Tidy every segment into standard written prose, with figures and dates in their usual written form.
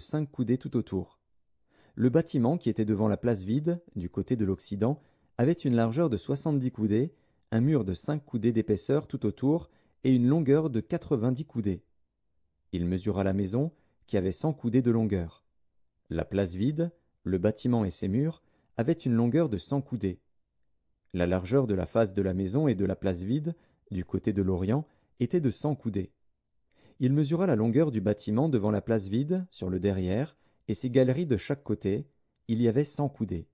5 coudées tout autour. Le bâtiment qui était devant la place vide, du côté de l'Occident, avait une largeur de 70 coudées, un mur de 5 coudées d'épaisseur tout autour et une longueur de 90 coudées. Il mesura la maison, qui avait 100 coudées de longueur. La place vide, le bâtiment et ses murs, avaient une longueur de 100 coudées. La largeur de la face de la maison et de la place vide, du côté de l'Orient, était de 100 coudées. Il mesura la longueur du bâtiment devant la place vide, sur le derrière, et ses galeries de chaque côté. Il y avait 100 coudées.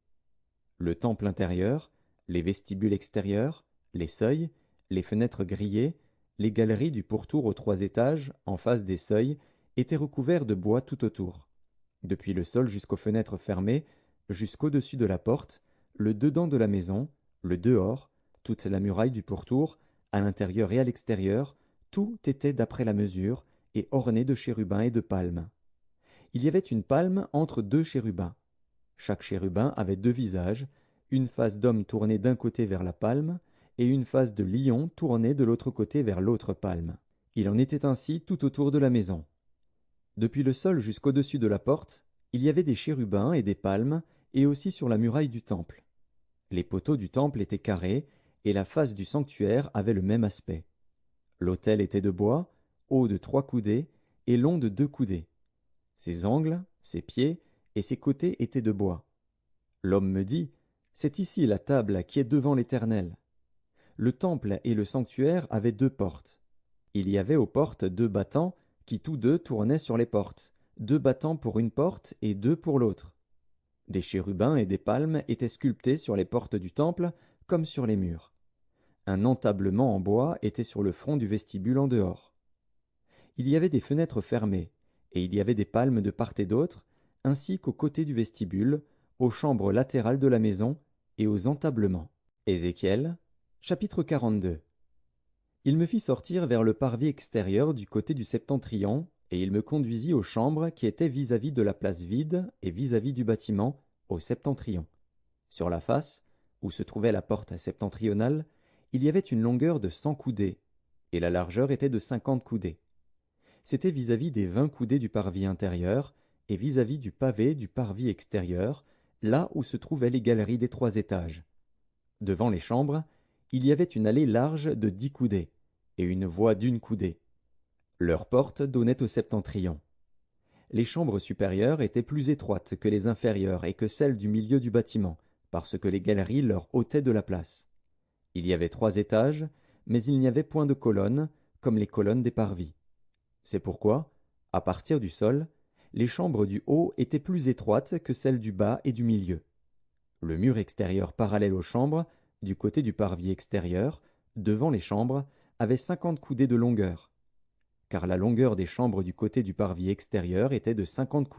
Le temple intérieur, les vestibules extérieurs, les seuils, les fenêtres grillées, les galeries du pourtour aux 3 étages, en face des seuils, étaient recouverts de bois tout autour. Depuis le sol jusqu'aux fenêtres fermées, jusqu'au-dessus de la porte, le dedans de la maison, le dehors, toute la muraille du pourtour, à l'intérieur et à l'extérieur, tout était d'après la mesure et orné de chérubins et de palmes. Il y avait une palme entre 2 chérubins. Chaque chérubin avait 2 visages, une face d'homme tournée d'un côté vers la palme et une face de lion tournée de l'autre côté vers l'autre palme. Il en était ainsi tout autour de la maison. Depuis le sol jusqu'au-dessus de la porte, il y avait des chérubins et des palmes, et aussi sur la muraille du temple. Les poteaux du temple étaient carrés, et la face du sanctuaire avait le même aspect. L'autel était de bois, haut de 3 coudées, et long de 2 coudées. Ses angles, ses pieds et ses côtés étaient de bois. L'homme me dit, c'est ici la table qui est devant l'Éternel. Le temple et le sanctuaire avaient 2 portes. Il y avait aux portes 2 battants, qui tous 2 tournaient sur les portes, 2 battants pour une porte et 2 pour l'autre. Des chérubins et des palmes étaient sculptés sur les portes du temple, comme sur les murs. Un entablement en bois était sur le front du vestibule en dehors. Il y avait des fenêtres fermées, et il y avait des palmes de part et d'autre, ainsi qu'aux côtés du vestibule, aux chambres latérales de la maison et aux entablements. Ézéchiel, chapitre 42. Il me fit sortir vers le parvis extérieur du côté du septentrion, et il me conduisit aux chambres qui étaient vis-à-vis de la place vide et vis-à-vis du bâtiment, au septentrion. Sur la face, où se trouvait la porte septentrionale, il y avait une longueur de 100 coudées, et la largeur était de 50 coudées. C'était vis-à-vis des 20 coudées du parvis intérieur, et vis-à-vis du pavé du parvis extérieur, là où se trouvaient les galeries des 3 étages. Devant les chambres, il y avait une allée large de 10 coudées, et une voie d'1 coudée. Leurs portes donnaient au septentrion. Les chambres supérieures étaient plus étroites que les inférieures et que celles du milieu du bâtiment, parce que les galeries leur ôtaient de la place. Il y avait 3 étages, mais il n'y avait point de colonnes, comme les colonnes des parvis. C'est pourquoi, à partir du sol, les chambres du haut étaient plus étroites que celles du bas et du milieu. Le mur extérieur parallèle aux chambres, du côté du parvis extérieur, devant les chambres, avait 50 coudées de longueur, car la longueur des chambres du côté du parvis extérieur était de 50 coudées.